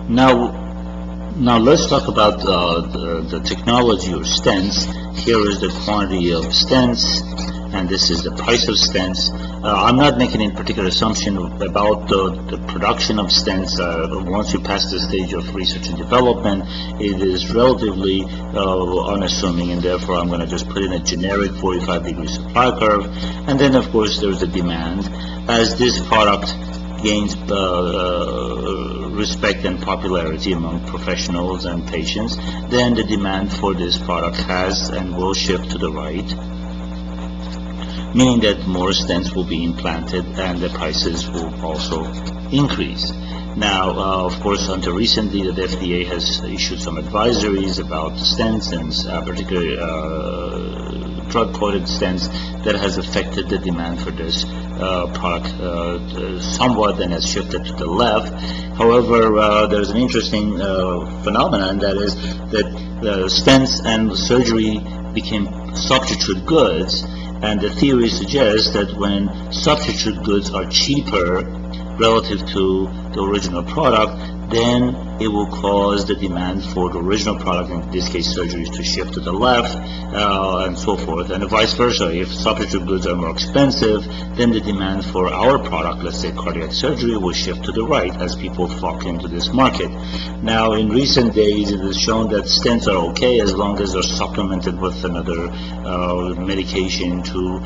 Now let's talk about the technology or stents. Here is the quantity of stents, and this is the price of stents. I'm not making any particular assumption about the production of stents. Once you pass the stage of research and development, it is relatively unassuming, and therefore I'm going to just put in a generic 45-degree supply curve. And then, of course, there's the demand. As this product gains respect and popularity among professionals and patients, then the demand for this product has and will shift to the right, meaning that more stents will be implanted and the prices will also increase. Now, of course, until recently, the FDA has issued some advisories about stents and particularly drug-coated stents that has affected the demand for this product somewhat and has shifted to the left. However, there's an interesting phenomenon, that is that stents and surgery became substitute goods, and the theory suggests that when substitute goods are cheaper relative to the original product, then it will cause the demand for the original product, in this case surgeries, to shift to the left, and so forth, and vice versa. If substitute goods are more expensive, then the demand for our product, let's say cardiac surgery, will shift to the right as people flock into this market. Now, in recent days, it is shown that stents are okay as long as they're supplemented with another medication to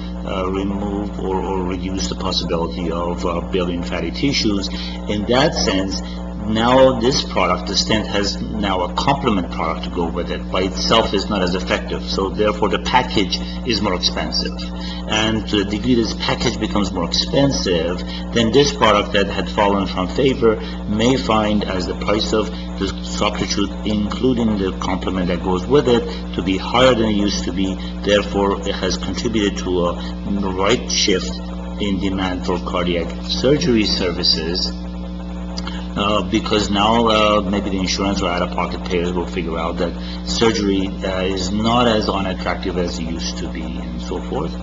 remove or reduce the possibility of building fatty tissues. In that sense, now this product, the stent, has now a complement product to go with it. By itself is not as effective, so therefore the package is more expensive. And to the degree this package becomes more expensive, then this product that had fallen from favor may find, as the price of the substitute, including the complement that goes with it, to be higher than it used to be. Therefore, it has contributed to a right shift in demand for cardiac surgery services. Because now maybe the insurance or out-of-pocket payers will figure out that surgery is not as unattractive as it used to be, and so forth.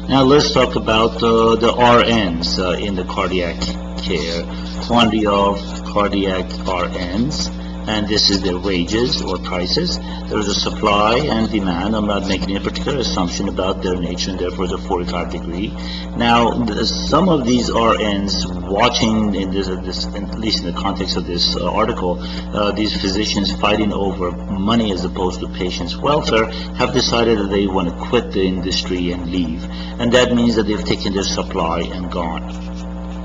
Now let's talk about the RNs in the cardiac care. Quantity of cardiac RNs, and this is their wages or prices. There's a supply and demand. I'm not making a particular assumption about their nature, and therefore the 45-degree. Now, some of these RNs, watching in this, at least in the context of this article, these physicians fighting over money as opposed to patients' welfare, have decided that they want to quit the industry and leave, and that means that they've taken their supply and gone.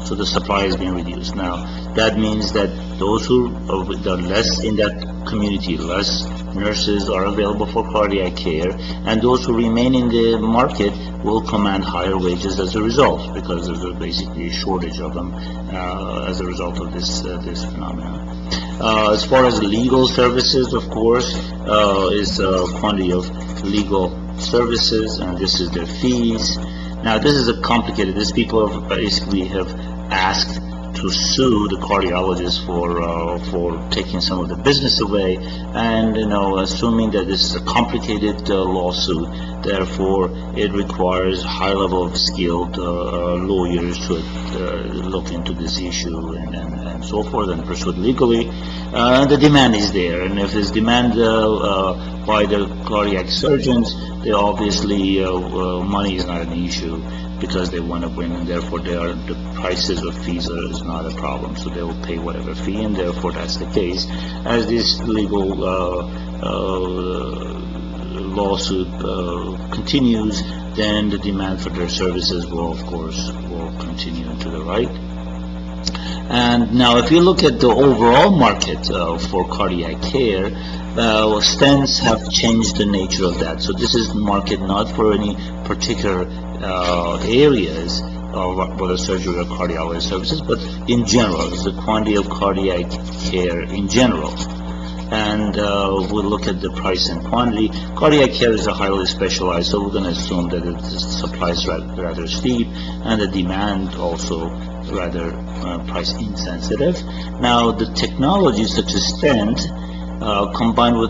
So the supply is being reduced. Now, that means that those who are less in that community, less nurses are available for cardiac care, and those who remain in the market will command higher wages as a result, because there's basically a shortage of them as a result of this phenomenon. As far as legal services, of course, is quantity of legal services, and this is their fees. Now, this is complicated. These people basically have asked to sue the cardiologists for taking some of the business away, and assuming that this is a complicated lawsuit, therefore it requires high level of skilled lawyers to look into this issue and so forth and pursue it legally. The demand is there, and if there's demand by the cardiac surgeons, they obviously money is not an issue, because they want to win, and therefore the prices of fees is not a problem. So they will pay whatever fee, and therefore that's the case. As this legal lawsuit continues, then the demand for their services will, of course, continue to the right. And now, if you look at the overall market for cardiac care, stents have changed the nature of that. So this is market not for any particular areas of whether surgery or cardiology services, but in general, it's the quantity of cardiac care in general. And we'll look at the price and quantity. Cardiac care is a highly specialized, so we're going to assume that the supply is rather steep, and the demand also rather price insensitive. Now, the technology such as stent combined with